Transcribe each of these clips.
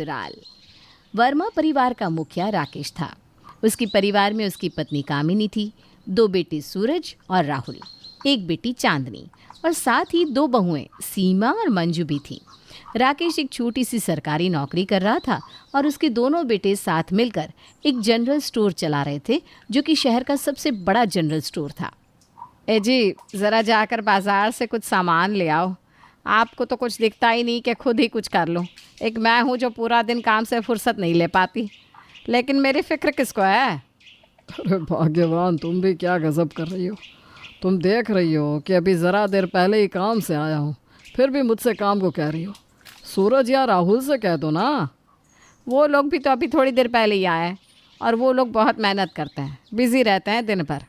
ससुराल। वर्मा परिवार का मुखिया राकेश था। उसकी परिवार में उसकी पत्नी कामिनी थी, 2 बेटे सूरज और राहुल, 1 बेटी चांदनी और साथ ही 2 बहुएं सीमा और मंजू भी थीं। राकेश एक छोटी सी सरकारी नौकरी कर रहा था और उसके दोनों बेटे साथ मिलकर एक जनरल स्टोर चला रहे थे, जो कि शहर का सबसे बड़ा जनरल स्टोर था। ए जी, ज़रा जाकर बाज़ार से कुछ सामान ले आओ। आपको तो कुछ दिखता ही नहीं कि खुद ही कुछ कर लो। एक मैं हूँ जो पूरा दिन काम से फुर्सत नहीं ले पाती, लेकिन मेरी फ़िक्र किसको है। अरे भाग्यवान, तुम भी क्या गज़ब कर रही हो। तुम देख रही हो कि अभी ज़रा देर पहले ही काम से आया हूँ, फिर भी मुझसे काम को कह रही हो। सूरज या राहुल से कह दो ना। वो लोग भी तो अभी थोड़ी देर पहले ही आए और वो लोग बहुत मेहनत करते हैं, बिज़ी रहते हैं दिन भर।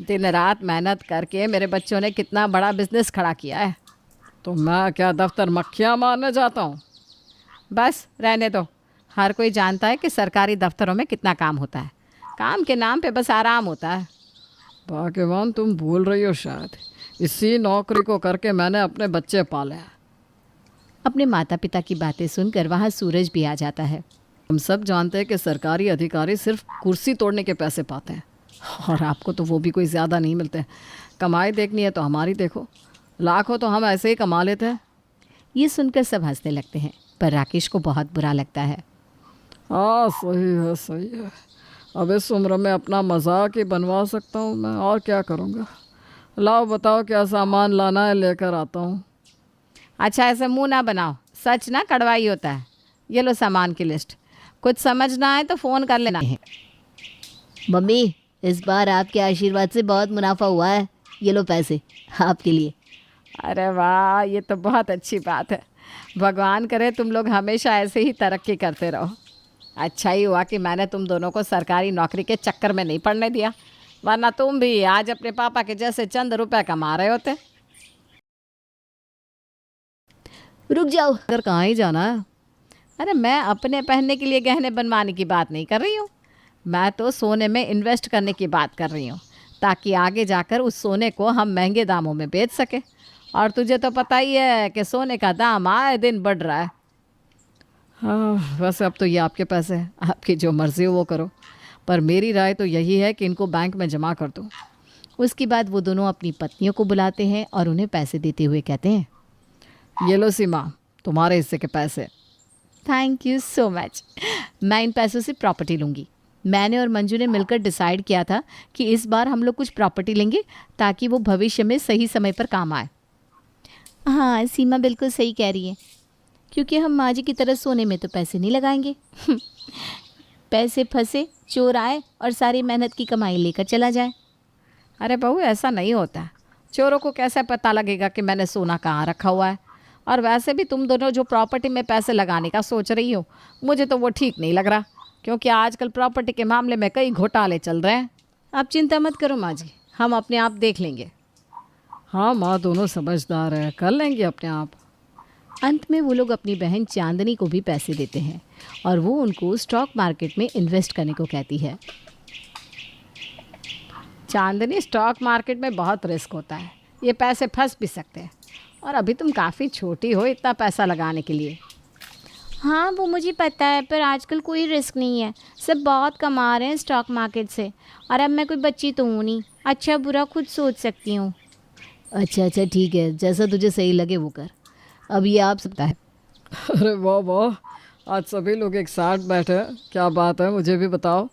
दिन रात मेहनत करके मेरे बच्चों ने कितना बड़ा बिजनेस खड़ा किया है। तो मैं क्या दफ्तर मक्खियाँ मारने जाता हूँ? बस रहने दो। हर कोई जानता है कि सरकारी दफ्तरों में कितना काम होता है। काम के नाम पे बस आराम होता है। भाग्यवान, तुम भूल रही हो शायद। इसी नौकरी को करके मैंने अपने बच्चे पाले हैं। अपने माता पिता की बातें सुनकर वहाँ सूरज भी आ जाता है। हम सब जानते हैं कि सरकारी अधिकारी सिर्फ कुर्सी तोड़ने के पैसे पाते हैं, और आपको तो वो भी कोई ज़्यादा नहीं मिलते। कमाई देखनी है तो हमारी देखो, लाखों तो हम ऐसे ही कमा लेते हैं। ये सुनकर सब हंसने लगते हैं, पर राकेश को बहुत बुरा लगता है। हाँ, सही है, सही है। अब इस उम्र में अपना मजाक ही बनवा सकता हूँ मैं, और क्या करूँगा। लाओ बताओ क्या सामान लाना है, लेकर आता हूँ। अच्छा, ऐसे मुंह ना बनाओ, सच ना कड़वा ही होता है। ये लो सामान की लिस्ट, कुछ समझना है तो फ़ोन कर लेना है। मम्मी, इस बार आपके आशीर्वाद से बहुत मुनाफा हुआ है। ये लो पैसे आपके लिए। अरे वाह, ये तो बहुत अच्छी बात है। भगवान करे तुम लोग हमेशा ऐसे ही तरक्की करते रहो। अच्छा ही हुआ कि मैंने तुम दोनों को सरकारी नौकरी के चक्कर में नहीं पड़ने दिया, वरना तुम भी आज अपने पापा के जैसे चंद रुपए कमा रहे होते। रुक जाओ। अगर कहाँ ही जाना है? अरे मैं अपने पहनने के लिए गहने बनवाने की बात नहीं कर रही हूँ, मैं तो सोने में इन्वेस्ट करने की बात कर रही हूँ, ताकि आगे जाकर उस सोने को हम महंगे दामों में बेच सकें। और तुझे तो पता ही है कि सोने का दाम आए दिन बढ़ रहा है। हाँ, वैसे अब तो ये आपके पैसे हैं, आपकी जो मर्ज़ी हो वो करो, पर मेरी राय तो यही है कि इनको बैंक में जमा कर दो। उसके बाद वो दोनों अपनी पत्नियों को बुलाते हैं और उन्हें पैसे देते हुए कहते हैं, ये लो सीमा, तुम्हारे हिस्से के पैसे। Thank you so much. मैं इन पैसों से प्रॉपर्टी लूँगी। मैंने और मंजू ने मिलकर डिसाइड किया था कि इस बार हम लोग कुछ प्रॉपर्टी लेंगे, ताकि वो भविष्य में सही समय पर काम आए। हाँ, सीमा बिल्कुल सही कह रही है, क्योंकि हम माँ जी की तरह सोने में तो पैसे नहीं लगाएंगे। पैसे फंसे, चोर आए और सारी मेहनत की कमाई लेकर चला जाए। अरे बहू, ऐसा नहीं होता। चोरों को कैसे पता लगेगा कि मैंने सोना कहाँ रखा हुआ है। और वैसे भी तुम दोनों जो प्रॉपर्टी में पैसे लगाने का सोच रही हो, मुझे तो वो ठीक नहीं लग रहा, क्योंकि आजकल प्रॉपर्टी के मामले में कई घोटाले चल रहे हैं। आप चिंता मत करो माँ जी, हम अपने आप देख लेंगे। हाँ माँ, दोनों समझदार है, कर लेंगे अपने आप। अंत में वो लोग अपनी बहन चांदनी को भी पैसे देते हैं और वो उनको स्टॉक मार्केट में इन्वेस्ट करने को कहती है। चांदनी, स्टॉक मार्केट में बहुत रिस्क होता है, ये पैसे फंस भी सकते हैं, और अभी तुम काफ़ी छोटी हो इतना पैसा लगाने के लिए। हाँ, वो मुझे पता है, पर आजकल कोई रिस्क नहीं है, सब बहुत कमा रहे हैं स्टॉक मार्केट से। और अब मैं कोई बच्ची तो हूँ नहीं, अच्छा बुरा खुद सोच सकती हूँ। अच्छा अच्छा, ठीक है, जैसा तुझे सही लगे वो कर। अब ये आप सकता है। अरे वाह वाह, आज सभी लोग एक साथ बैठे हैं, क्या बात है, मुझे भी बताओ।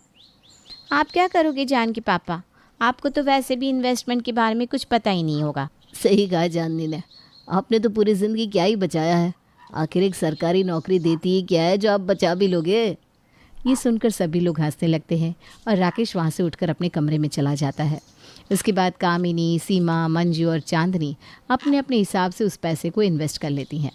आप क्या करोगे जान के पापा? आपको तो वैसे भी इन्वेस्टमेंट के बारे में कुछ पता ही नहीं होगा। सही कहा जाननी ने, आपने तो पूरी ज़िंदगी क्या ही बचाया है। आखिर एक सरकारी नौकरी देती ही क्या है जो आप बचा भी लोगे। ये सुनकर सभी लोग हंसने लगते हैं और राकेश वहाँ से उठकर अपने कमरे में चला जाता है। इसके बाद कामिनी, सीमा, मंजू और चांदनी अपने अपने हिसाब से उस पैसे को इन्वेस्ट कर लेती हैं।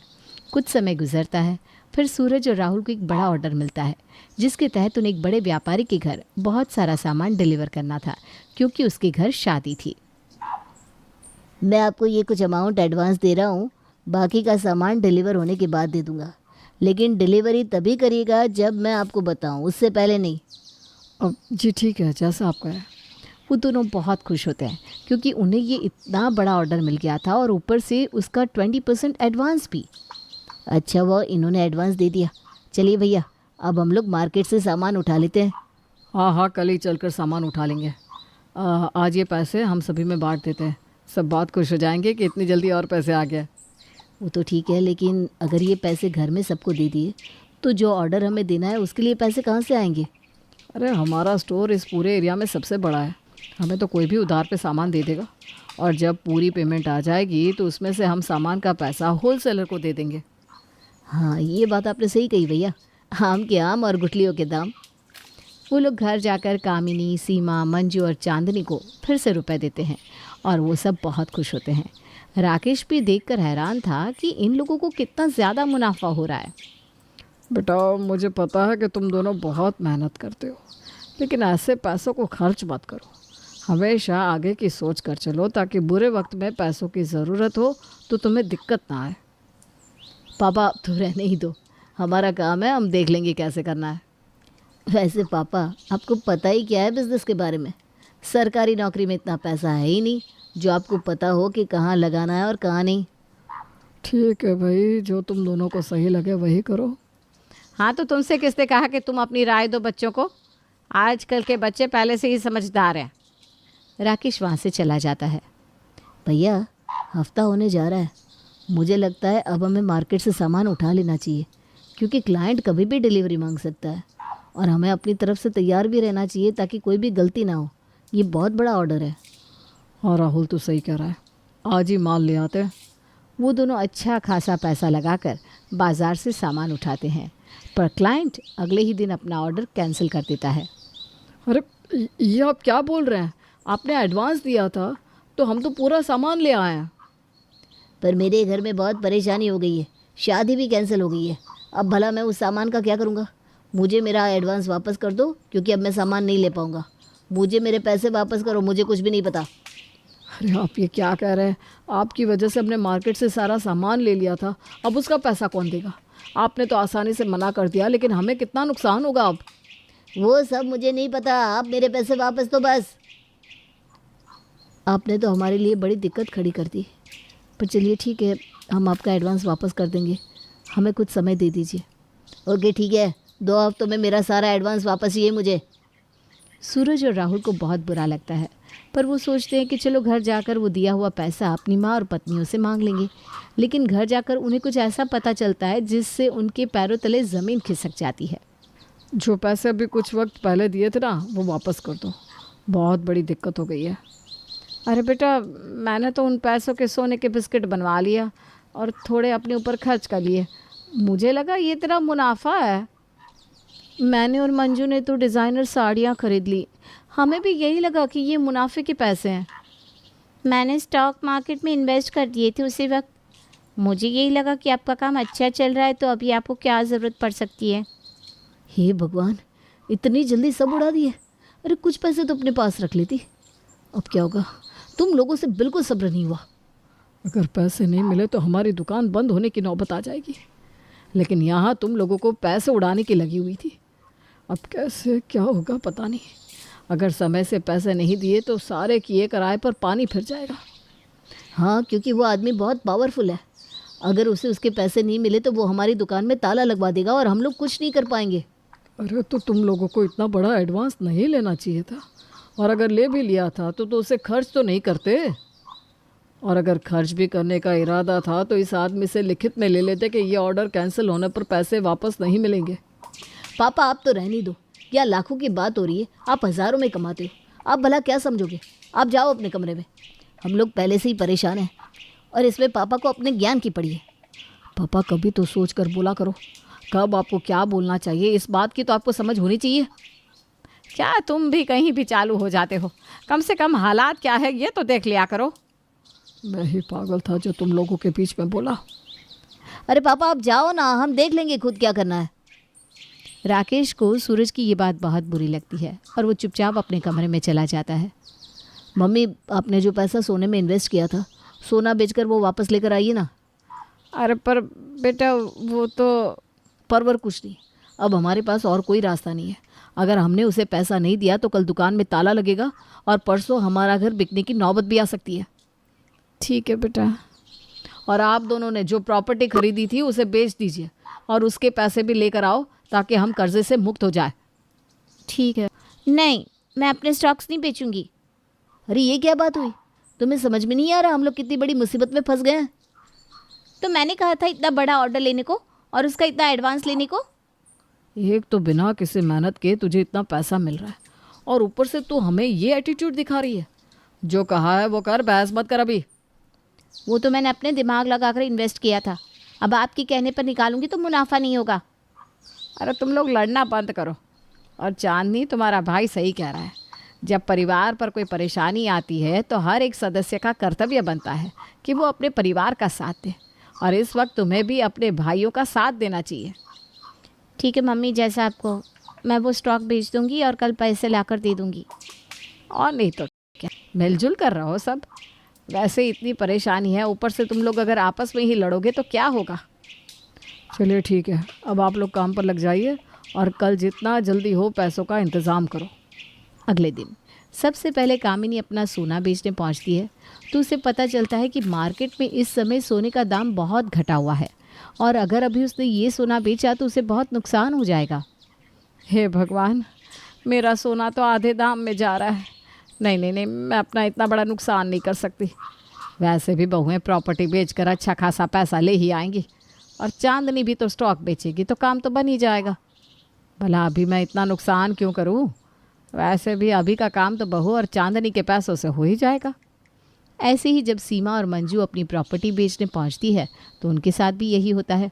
कुछ समय गुजरता है, फिर सूरज और राहुल को एक बड़ा ऑर्डर मिलता है, जिसके तहत उन्हें एक बड़े व्यापारी के घर बहुत सारा सामान डिलीवर करना था, क्योंकि उसके घर शादी थी। मैं आपको ये कुछ अमाउंट एडवांस दे रहा हूँ, बाकी का सामान डिलीवर होने के बाद दे दूँगा, लेकिन डिलीवरी तभी करिएगा जब मैं आपको बताऊँ, उससे पहले नहीं। अब जी ठीक है, जैसा आप कहें। वो दोनों बहुत खुश होते हैं, क्योंकि उन्हें ये इतना बड़ा ऑर्डर मिल गया था और ऊपर से उसका 20% एडवांस भी। अच्छा, वो इन्होंने एडवांस दे दिया, चलिए भैया, अब हम लोग मार्केट से सामान उठा लेते हैं। हाँ हाँ, कल ही चलकर सामान उठा लेंगे। आज ये पैसे हम सभी में बांट देते हैं। सब बात खुश हो जाएंगे कि इतनी जल्दी और पैसे आ गए। वो तो ठीक है, लेकिन अगर ये पैसे घर में सबको दे दिए तो जो ऑर्डर हमें देना है उसके लिए पैसे कहाँ से आएंगे? अरे हमारा स्टोर इस पूरे एरिया में सबसे बड़ा है, हमें तो कोई भी उधार पे सामान दे देगा, और जब पूरी पेमेंट आ जाएगी तो उसमें से हम सामान का पैसा होलसेलर को दे देंगे। हाँ, ये बात आपने सही कही भैया, आम के आम और गुठलियों के दाम। वो लोग घर जाकर कामिनी, सीमा, मंजू और चांदनी को फिर से रुपए देते हैं और वो सब बहुत खुश होते हैं। राकेश भी देखकर हैरान था कि इन लोगों को कितना ज़्यादा मुनाफा हो रहा है। बेटा, मुझे पता है कि तुम दोनों बहुत मेहनत करते हो, लेकिन ऐसे पैसों को खर्च मत करो। हमेशा आगे की सोच कर चलो ताकि बुरे वक्त में पैसों की ज़रूरत हो तो तुम्हें दिक्कत ना आए। पापा आप तो रहने ही दो, हमारा काम है, हम देख लेंगे कैसे करना है। वैसे पापा, आपको पता ही क्या है बिज़नेस के बारे में? सरकारी नौकरी में इतना पैसा है ही नहीं जो आपको पता हो कि कहाँ लगाना है और कहाँ नहीं। ठीक है भाई, जो तुम दोनों को सही लगे वही करो। हाँ, तो तुमसे किसने कहा कि तुम अपनी राय दो बच्चों को? आजकल के बच्चे पहले से ही समझदार हैं। राकेश वहाँ से चला जाता है। भैया, हफ्ता होने जा रहा है, मुझे लगता है अब हमें मार्केट से सामान उठा लेना चाहिए, क्योंकि क्लाइंट कभी भी डिलीवरी मांग सकता है और हमें अपनी तरफ से तैयार भी रहना चाहिए ताकि कोई भी गलती ना हो। ये बहुत बड़ा ऑर्डर है। हाँ राहुल, तो सही कह रहा है, आज ही माल ले आते हैं। वो दोनों अच्छा खासा पैसा लगाकर बाज़ार से सामान उठाते हैं, पर क्लाइंट अगले ही दिन अपना ऑर्डर कैंसिल कर देता है। अरे ये आप क्या बोल रहे हैं? आपने एडवांस दिया था तो हम तो पूरा सामान ले आए हैं। पर मेरे घर में बहुत परेशानी हो गई है, शादी भी कैंसिल हो गई है। अब भला मैं उस सामान का क्या करूँगा? मुझे मेरा एडवांस वापस कर दो, क्योंकि अब मैं सामान नहीं ले पाऊँगा। मुझे मेरे पैसे वापस करो, मुझे कुछ भी नहीं पता। अरे आप ये क्या कह रहे हैं? आपकी वजह से हमने मार्केट से सारा सामान ले लिया था, अब उसका पैसा कौन देगा? आपने तो आसानी से मना कर दिया, लेकिन हमें कितना नुकसान होगा अब। वो सब मुझे नहीं पता, आप मेरे पैसे वापस तो बस। आपने तो हमारे लिए बड़ी दिक्कत खड़ी कर दी, पर चलिए ठीक है, हम आपका एडवांस वापस कर देंगे, हमें कुछ समय दे दीजिए। ओके ठीक है, 2 हफ्तों में मेरा सारा एडवांस वापस चाहिए मुझे। सूरज और राहुल को बहुत बुरा लगता है, पर वो सोचते हैं कि चलो घर जाकर वो दिया हुआ पैसा अपनी माँ और पत्नियों से मांग लेंगे। लेकिन घर जाकर उन्हें कुछ ऐसा पता चलता है जिससे उनके पैरों तले ज़मीन खिसक जाती है। जो पैसे अभी कुछ वक्त पहले दिए थे ना, वो वापस कर दो, बहुत बड़ी दिक्कत हो गई है। अरे बेटा, मैंने तो उन पैसों के सोने के बिस्किट बनवा लिया और थोड़े अपने ऊपर खर्च कर लिए। मुझे लगा ये तेरा मुनाफा है। मैंने और मंजू ने तो डिज़ाइनर साड़ियाँ खरीद ली, हमें भी यही लगा कि ये मुनाफे के पैसे हैं। मैंने स्टॉक मार्केट में इन्वेस्ट कर दिए थे उसी वक्त। मुझे यही लगा कि आपका काम अच्छा चल रहा है, तो अभी आपको क्या ज़रूरत पड़ सकती है। हे भगवान, इतनी जल्दी सब उड़ा दिए। अरे कुछ पैसे तो अपने पास रख लेती। अब क्या होगा? तुम लोगों से बिल्कुल सब्र नहीं हुआ। अगर पैसे नहीं मिले तो हमारी दुकान बंद होने की नौबत आ जाएगी, लेकिन यहाँ तुम लोगों को पैसे उड़ाने की लगी हुई थी। अब कैसे क्या होगा पता नहीं। अगर समय से पैसे नहीं दिए तो सारे किए किराए पर पानी फिर जाएगा। हाँ, क्योंकि वो आदमी बहुत पावरफुल है। अगर उसे उसके पैसे नहीं मिले तो वो हमारी दुकान में ताला लगवा देगा और हम लोग कुछ नहीं कर पाएंगे। अरे तो तुम लोगों को इतना बड़ा एडवांस नहीं लेना चाहिए था, और अगर ले भी लिया था तो उसे खर्च तो नहीं करते, और अगर खर्च भी करने का इरादा था तो इस आदमी से लिखित में ले लेते कि ये ऑर्डर कैंसिल होने पर पैसे वापस नहीं मिलेंगे। पापा आप तो रहने दो, क्या लाखों की बात हो रही है, आप हज़ारों में कमाते हो, आप भला क्या समझोगे। आप जाओ अपने कमरे में, हम लोग पहले से ही परेशान हैं और इसमें पापा को अपने ज्ञान की पड़ी है। पापा कभी तो सोच कर बोला करो, कब आपको क्या बोलना चाहिए, इस बात की तो आपको समझ होनी चाहिए। क्या तुम भी कहीं भी चालू हो जाते हो? कम से कम हालात क्या है ये तो देख लिया करो। मैं ही पागल था जो तुम लोगों के बीच में बोला। अरे पापा आप जाओ ना, हम देख लेंगे खुद क्या करना है। राकेश को सूरज की ये बात बहुत बुरी लगती है और वो चुपचाप अपने कमरे में चला जाता है। मम्मी, आपने जो पैसा सोने में इन्वेस्ट किया था, सोना बेचकर वो वापस लेकर आइए ना। अरे पर बेटा वो तो परवर कुछ नहीं, अब हमारे पास और कोई रास्ता नहीं है। अगर हमने उसे पैसा नहीं दिया तो कल दुकान में ताला लगेगा और परसों हमारा घर बिकने की नौबत भी आ सकती है। ठीक है बेटा, और आप दोनों ने जो प्रॉपर्टी खरीदी थी उसे बेच दीजिए और उसके पैसे भी लेकर आओ ताकि हम कर्जे से मुक्त हो जाए। ठीक है। नहीं, मैं अपने स्टॉक्स नहीं बेचूंगी। अरे ये क्या बात हुई? तुम्हें समझ में नहीं आ रहा हम लोग कितनी बड़ी मुसीबत में फंस गए हैं? तो मैंने कहा था इतना बड़ा ऑर्डर लेने को और उसका इतना एडवांस लेने को। एक तो बिना किसी मेहनत के तुझे इतना पैसा मिल रहा है और ऊपर से तू हमें ये एटीट्यूड दिखा रही है। जो कहा है वो कर, बहस मत कर अभी। वो तो मैंने अपने दिमाग लगाकर इन्वेस्ट किया था। अब आपके कहने पर निकालूंगी तो मुनाफा नहीं होगा। अरे तुम लोग लड़ना बंद करो। और चांदनी, तुम्हारा भाई सही कह रहा है। जब परिवार पर कोई परेशानी आती है तो हर एक सदस्य का कर्तव्य बनता है कि वो अपने परिवार का साथ दे, और इस वक्त तुम्हें भी अपने भाइयों का साथ देना चाहिए। ठीक है मम्मी, जैसा आपको। मैं वो स्टॉक बेच दूंगी और कल पैसे लाकर दे दूंगी। और नहीं तो क्या, मिलजुल कर रहो सब। वैसे इतनी परेशानी है, ऊपर से तुम लोग अगर आपस में ही लड़ोगे तो क्या होगा। चलिए ठीक है, अब आप लोग काम पर लग जाइए और कल जितना जल्दी हो पैसों का इंतज़ाम करो। अगले दिन सबसे पहले कामिनी अपना सोना बेचने पहुंचती है तो उसे पता चलता है कि मार्केट में इस समय सोने का दाम बहुत घटा हुआ है और अगर अभी उसने ये सोना बेचा तो उसे बहुत नुकसान हो जाएगा। हे भगवान, मेरा सोना तो आधे दाम में जा रहा है। नहीं नहीं नहीं, मैं अपना इतना बड़ा नुकसान नहीं कर सकती। वैसे भी बहुएं प्रॉपर्टी बेचकर अच्छा खासा पैसा ले ही आएंगी और चांदनी भी तो स्टॉक बेचेगी तो काम तो बन ही जाएगा। भला अभी मैं इतना नुकसान क्यों करूं? वैसे भी अभी का काम तो बहू और चांदनी के पैसों से हो ही जाएगा। ऐसे ही जब सीमा और मंजू अपनी प्रॉपर्टी बेचने पहुंचती है तो उनके साथ भी यही होता है।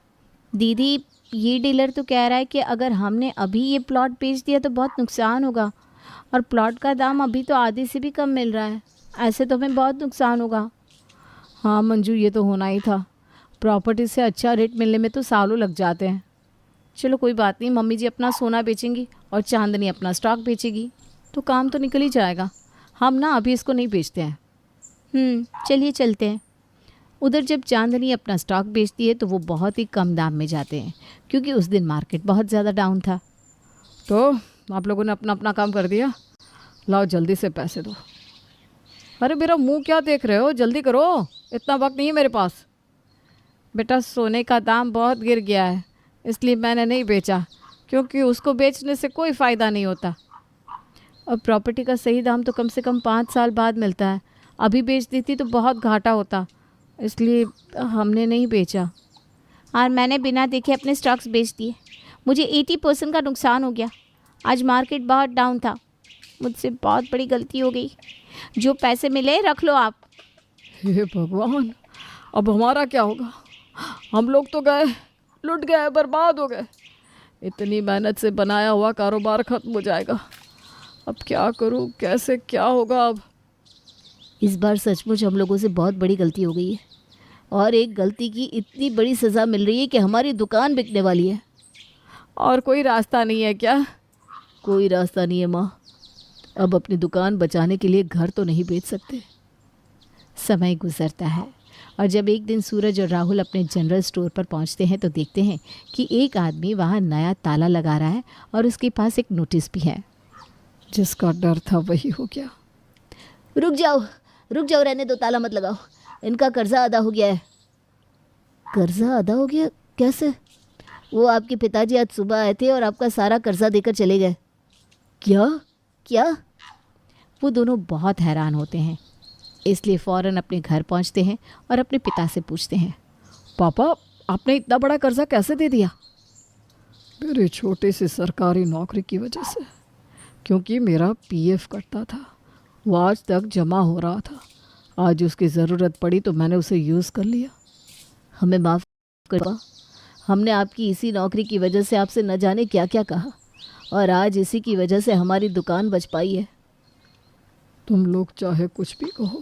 दीदी, ये डीलर तो कह रहा है कि अगर हमने अभी ये प्लॉट बेच दिया तो बहुत नुकसान होगा और प्लॉट का दाम अभी तो आधे से भी कम मिल रहा है। ऐसे तो हमें बहुत नुकसान होगा। हाँ मंजू, ये तो होना ही था। प्रॉपर्टी से अच्छा रेट मिलने में तो सालों लग जाते हैं। चलो कोई बात नहीं, मम्मी जी अपना सोना बेचेंगी और चांदनी अपना स्टॉक बेचेगी तो काम तो निकल ही जाएगा। हम ना अभी इसको नहीं बेचते हैं। चलिए चलते हैं। उधर जब चांदनी अपना स्टॉक बेचती है तो वो बहुत ही कम दाम में जाते हैं क्योंकि उस दिन मार्केट बहुत ज़्यादा डाउन था। तो आप लोगों ने अपना अपना काम कर दिया, लाओ जल्दी से पैसे दो। अरे मेरा मुंह क्या देख रहे हो, जल्दी करो, इतना वक्त नहीं है मेरे पास। बेटा, सोने का दाम बहुत गिर गया है इसलिए मैंने नहीं बेचा, क्योंकि उसको बेचने से कोई फ़ायदा नहीं होता। और प्रॉपर्टी का सही दाम तो कम से कम 5 साल बाद मिलता है। अभी बेच देती तो बहुत घाटा होता, इसलिए हमने नहीं बेचा। और मैंने बिना देखे अपने स्टॉक्स बेच दिए। मुझे 80% का नुकसान हो गया। आज मार्केट बहुत डाउन था। मुझसे बहुत बड़ी गलती हो गई। जो पैसे मिले रख लो आप। हे भगवान, अब हमारा क्या होगा? हम लोग तो गए, लुट गए, बर्बाद हो गए। इतनी मेहनत से बनाया हुआ कारोबार खत्म हो जाएगा। अब क्या करूं, कैसे क्या होगा अब? इस बार सचमुच हम लोगों से बहुत बड़ी गलती हो गई है और एक गलती की इतनी बड़ी सज़ा मिल रही है कि हमारी दुकान बिकने वाली है। और कोई रास्ता नहीं है क्या? कोई रास्ता नहीं है माँ। अब अपनी दुकान बचाने के लिए घर तो नहीं बेच सकते। समय गुजरता है और जब एक दिन सूरज और राहुल अपने जनरल स्टोर पर पहुंचते हैं तो देखते हैं कि एक आदमी वहां नया ताला लगा रहा है और उसके पास एक नोटिस भी है। जिसका डर था वही हो गया। रुक जाओ, रहने दो, ताला मत लगाओ। इनका कर्जा अदा हो गया है। कर्जा अदा हो गया? कैसे? वो आपके पिताजी आज सुबह आए थे और आपका सारा कर्जा देकर चले गए। क्या? वो दोनों बहुत हैरान होते हैं, इसलिए फ़ौरन अपने घर पहुंचते हैं और अपने पिता से पूछते हैं, पापा, आपने इतना बड़ा कर्जा कैसे दे दिया? मेरी छोटी सी सरकारी नौकरी की वजह से, क्योंकि मेरा पीएफ कटता था, वो आज तक जमा हो रहा था। आज उसकी ज़रूरत पड़ी तो मैंने उसे यूज़ कर लिया। हमें माफ़ करो, हमने आपकी इसी नौकरी की वजह से आपसे न जाने क्या क्या कहा और आज इसी की वजह से हमारी दुकान बच पाई है। तुम लोग चाहे कुछ भी कहो,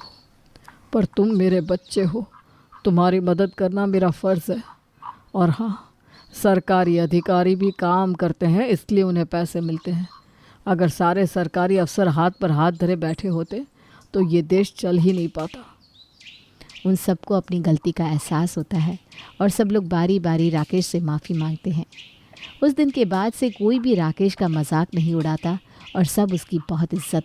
पर तुम मेरे बच्चे हो। तुम्हारी मदद करना मेरा फ़र्ज़ है। और हाँ, सरकारी अधिकारी भी काम करते हैं, इसलिए उन्हें पैसे मिलते हैं। अगर सारे सरकारी अफसर हाथ पर हाथ धरे बैठे होते तो ये देश चल ही नहीं पाता। उन सबको अपनी गलती का एहसास होता है और सब लोग बारी बारी राकेश से माफ़ी मांगते हैं। उस दिन के बाद से कोई भी राकेश का मजाक नहीं उड़ाता और सब उसकी बहुत इज्जत